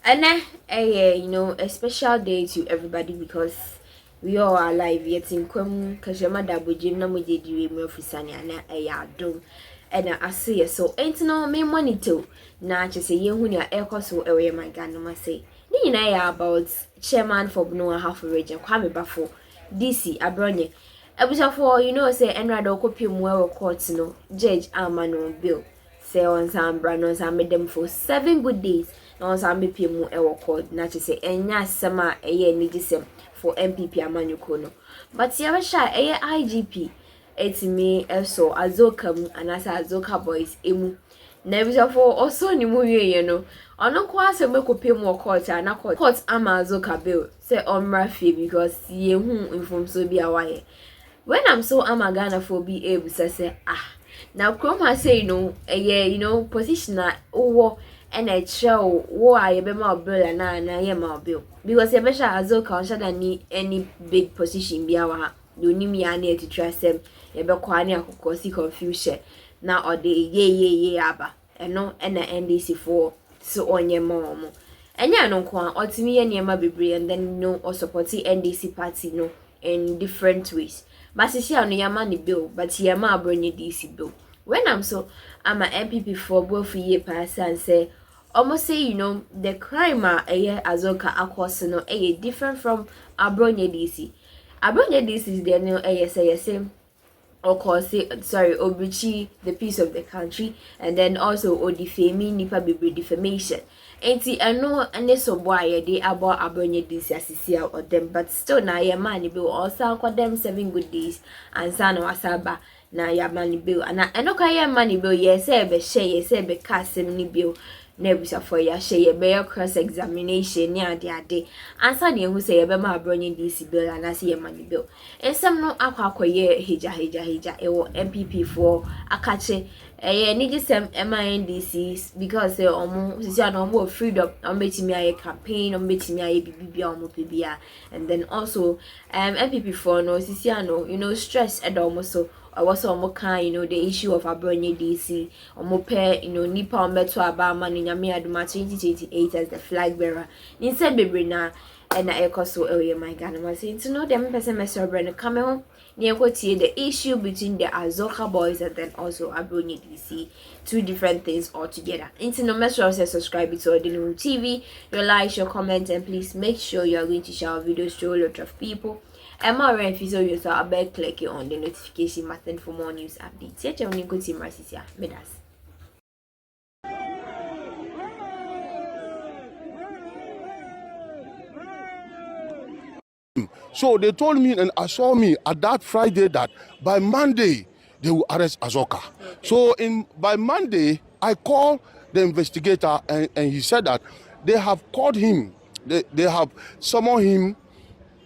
And a special day to everybody because we all are alive yet in Kwem Kajama Dabu Jim Namuji Murphisani and a dome. And I see so ain't no me money too. Now just say you when your echo so away my gun must say. Nina about chairman for Noah half a region, Kwame Bafo, DC, Abronye. For say Enrado copy more courts no, Judge Amano Bill. Say on some brands I made them for 7 good days. Na on some BP mu e court na say enya asema eye nigisem for NPP amanyuko no. But ya sha eye IGP etimi eso azoka mu anasa azoka boys emu. Na for also ni mu wie no. Ono kwa asem ekopie mu court na court ama azoka bill say omra fee because ye hu inform so bi awaye. When I'm so Ghana for be able to say now come I say position na owo and a show wo I be my bill and na ye my bill because you better azoka on shada ni any big position be our you ni me ane to trust them you be kwani akoko si confusion na or the ye aba eno and the NDC for so onye mom enya no kwa otimi ye niema bebre and then or supporting NDC party in different ways. But she on Yamani bill, but Yama bring DC bill. When I'm a NPP for both year pass and say almost say the crime a year azoka akwasino a different from Abronye DC. Abronye DC is the new ASA or cause obrichi the peace of the country and then also defaming nipa bibi defamation. Enti ano ane so boy they about Abronye DC asisia or them but still na ya money bill also kwa them 7 good days and sana wasaba na ya money bill and ano ka ya money bill yes say be share yes say be kasem ni bill na busa for ya share be cross examination ni ade ansa ne hu say ye be ma Abronye DC bill and as ya money bill ensem no akwakoye heja ewo NPP for akache nigisem MINDC because sisi no freedom betimi aye campaign betimi aye bibia pebia and then also MPP for no sisi stress so I was the issue of Abronye DC pair nipa ombeto aba ma ni nyame aduma 2028 as the flag bearer ni se bebre na na ekoso my Ghana was saying to know them person Mr. Brand come home the issue between the Azoka boys and then also Abronye DC, 2 different things altogether. Into no make sure to subscribe to Ordinary TV, your like, your comment, and please make sure you are going to share our videos to a lot of people. And more if you saw yourself, I bet click on the notification button for more news updates. Yet, you're going to Marcia Medas. So they told me and assured me at that Friday that by Monday they will arrest Azoka. Okay. So by Monday I called the investigator and he said that they have called him, they have summoned him,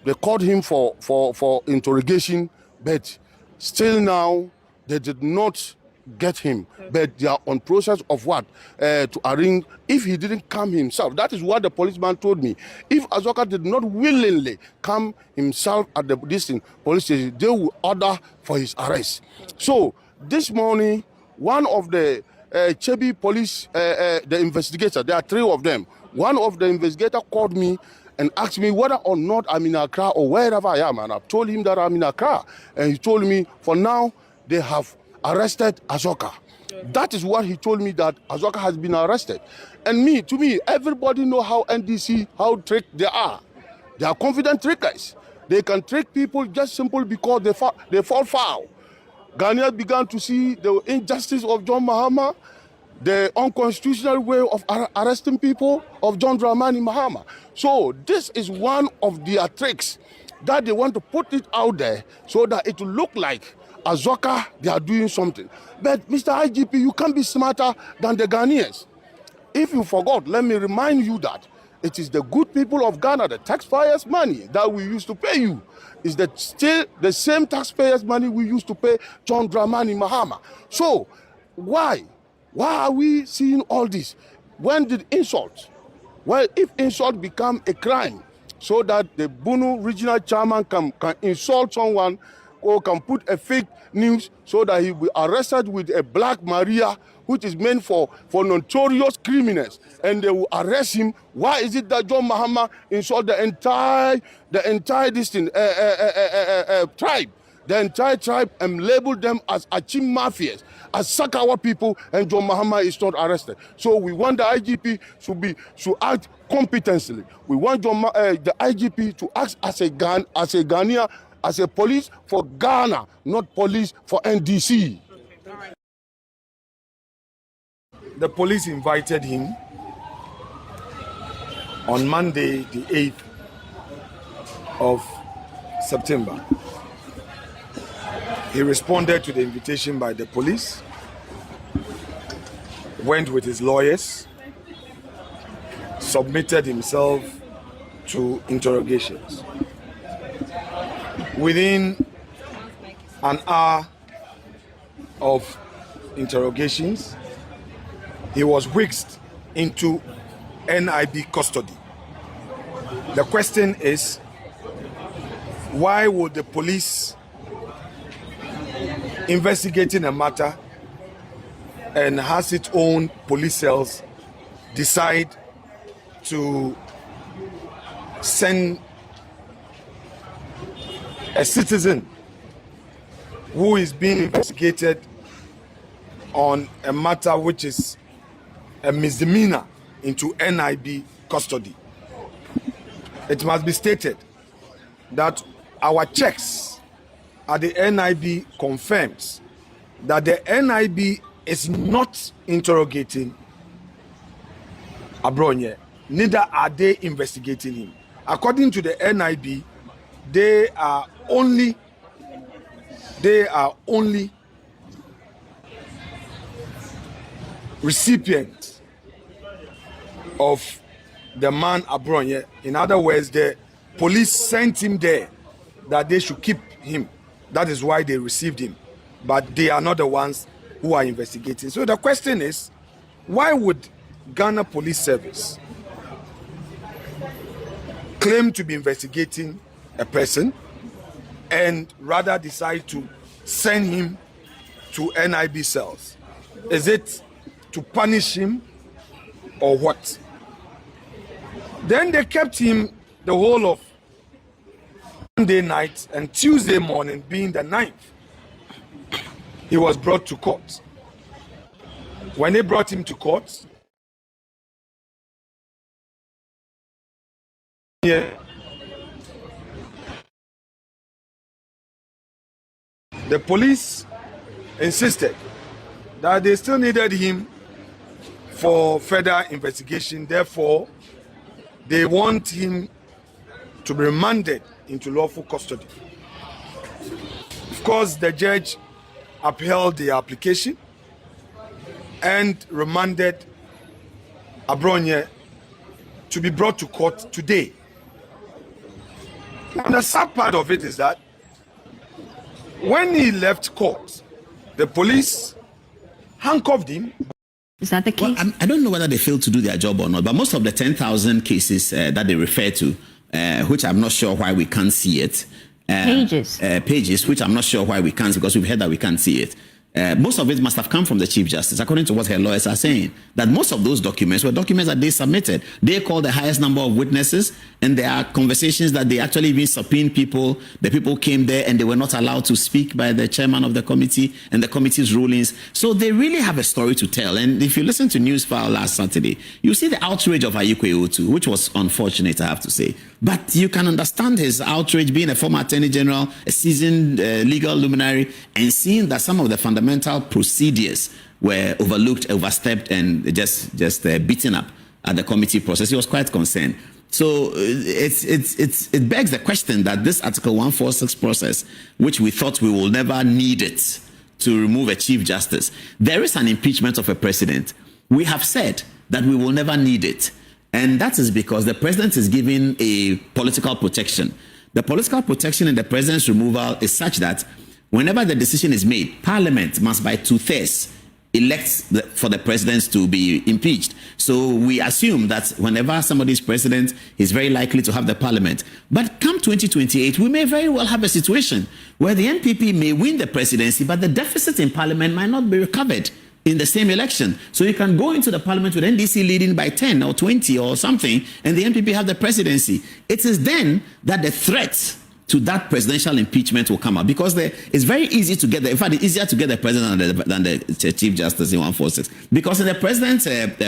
they called him for interrogation, but still now they did not get him, but they are on process of what to arrange if he didn't come himself. That is what the policeman told me. If Azoka did not willingly come himself at the police station, they will order for his arrest. So this morning, one of the Chebi police, the investigator, there are 3 of them. One of the investigator called me and asked me whether or not I'm in Accra or wherever I am, and I told him that I'm in Accra, and he told me for now they have arrested Azoka. That is what he told me, that Azoka has been arrested. And to me, everybody know how NDC, how trick they are. They are confident trickers. They can trick people just simply because they fall foul. Ghanaians began to see the injustice of John Mahama, the unconstitutional way of arresting people of John Dramani Mahama. So this is one of their tricks that they want to put it out there so that it will look like Azoka, they are doing something. But Mr. IGP, you can't be smarter than the Ghanaians. If you forgot, let me remind you that it is the good people of Ghana, the taxpayers' money that we used to pay you. Is that still the same taxpayers' money we used to pay John Dramani Mahama? So why are we seeing all this? When did insult? Well, if insult become a crime, so that the Bunu regional chairman can insult someone or can put a fake news so that he will be arrested with a Black Maria, which is meant for notorious criminals. and they will arrest him. Why is it that John Mahama insult the entire tribe? The entire tribe and label them as Achim mafias, as Sakawa people, and John Mahama is not arrested. So we want the IGP should act competently. We want the IGP to act as a Ghanaian, as a police for Ghana, not police for NDC. The police invited him on Monday, the 8th of September. He responded to the invitation by the police, went with his lawyers, submitted himself to interrogations. Within an hour of interrogations, he was whisked into NIB custody. The question is, why would the police investigating a matter and has its own police cells decide to send a citizen who is being investigated on a matter which is a misdemeanor into NIB custody? It must be stated that our checks at the NIB confirms that the NIB is not interrogating Abronye, neither are they investigating him. According to the NIB, they are only recipients of the man Abronye. In other words, the police sent him there that they should keep him. That is why they received him. But they are not the ones who are investigating. So the question is, why would Ghana Police Service claim to be investigating a person and rather decide to send him to NIB cells? Is it to punish him or what? Then they kept him the whole of Monday night, and Tuesday morning, being the 9th, he was brought to court. When they brought him to court, the police insisted that they still needed him for further investigation. Therefore, they want him to be remanded into lawful custody. Of course, the judge upheld the application and remanded Abronye to be brought to court today. And the sad part of it is that when he left court, the police handcuffed him. Is that the case? Well, I don't know whether they failed to do their job or not, but most of the 10,000 cases that they refer to, which I'm not sure why we can't see it. Pages, which I'm not sure why we can't, because we've heard that we can't see it. Most of it must have come from the Chief Justice, according to what her lawyers are saying, that most of those documents were documents that they submitted. They called the highest number of witnesses, and there are conversations that they actually even subpoenaed people. The people came there and they were not allowed to speak by the chairman of the committee and the committee's rulings. So they really have a story to tell. And if you listen to Newsfile last Saturday, you see the outrage of IGP Yohunu, which was unfortunate, I have to say. But you can understand his outrage, being a former Attorney General, a seasoned legal luminary, and seeing that some of the fundamental procedures were overlooked, overstepped, and just beaten up at the committee process. He was quite concerned. So it begs the question that this Article 146 process, which we thought we will never need it to remove a Chief Justice, there is an impeachment of a president. We have said that we will never need it. And that is because the president is given a political protection. The political protection in the president's removal is such that whenever the decision is made, Parliament must by 2/3 elect for the president to be impeached. So we assume that whenever somebody is president, he's very likely to have the Parliament. But come 2028, we may very well have a situation where the NPP may win the presidency, but the deficit in Parliament might not be recovered. in the same election. So you can go into the parliament with NDC leading by 10 or 20 or something, and the NPP have the presidency. It is then that the threat to that presidential impeachment will come up, because it's very easy to get in fact, it's easier to get the president than the Chief Justice in 146. Because in the president's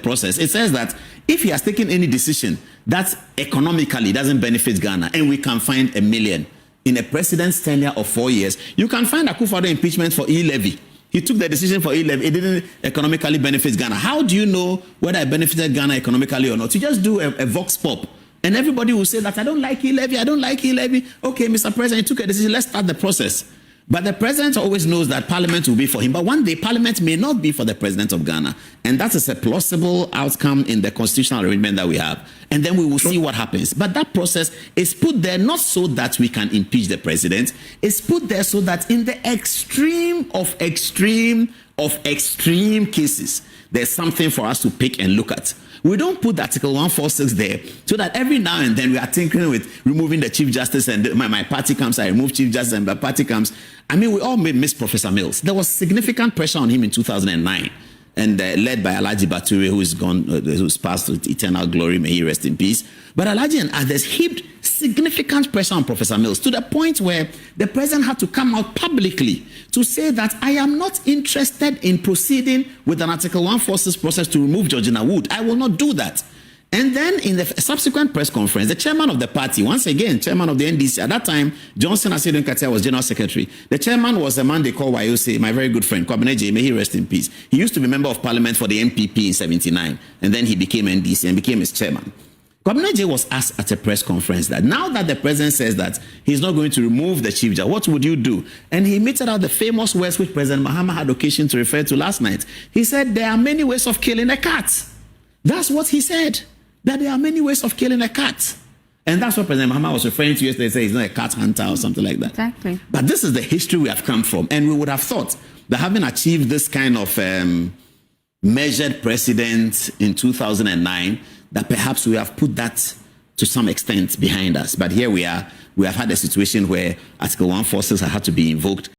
process, it says that if he has taken any decision that economically doesn't benefit Ghana, and we can find $1 million in a president's tenure of 4 years, you can find Akufo-Addo impeachment for e-levy. He took the decision for e-levy. It didn't economically benefit Ghana. How do you know whether it benefited Ghana economically or not? You just do a vox pop. And everybody will say that I don't like e-levy, I don't like e-levy. Okay, Mr. President, you took a decision, let's start the process. But the president always knows that parliament will be for him. But one day, parliament may not be for the president of Ghana. And that is a plausible outcome in the constitutional arrangement that we have. And then we will see what happens. But that process is put there not so that we can impeach the president. It's put there so that in the extreme of extreme cases, there's something for us to pick and look at. We don't put Article 146 there so that every now and then we are tinkering with removing the Chief Justice, and my party comes, I remove Chief Justice, and my party comes. I mean, we all may miss Professor Mills. There was significant pressure on him in 2009, and led by Alhaji Bature, who is gone, who's passed to eternal glory, may he rest in peace. But Alhaji and others heaped significant pressure on Professor Mills to the point where the president had to come out publicly to say that I am not interested in proceeding with an Article 146 process to remove Georgina Wood. I will not do that. And then in the subsequent press conference, the chairman of the party, once again, chairman of the NDC, at that time, Johnson Asidun Katia was general secretary. The chairman was a man they call Wayose, my very good friend, Kwabena J, may he rest in peace. He used to be member of parliament for the NPP in 79, and then he became NDC and became his chairman. Kwabena J was asked at a press conference that now that the president says that he's not going to remove the chief judge, what would you do? And he meted out the famous words which President Mahama had occasion to refer to last night. He said, there are many ways of killing a cat. That's what he said, that there are many ways of killing a cat. And that's what President Mahama was referring to yesterday, say he's not a cat hunter or something like that. Exactly. But this is the history we have come from. And we would have thought that having achieved this kind of measured precedent in 2009, that perhaps we have put that to some extent behind us. But here we are. We have had a situation where Article 146 had to be invoked.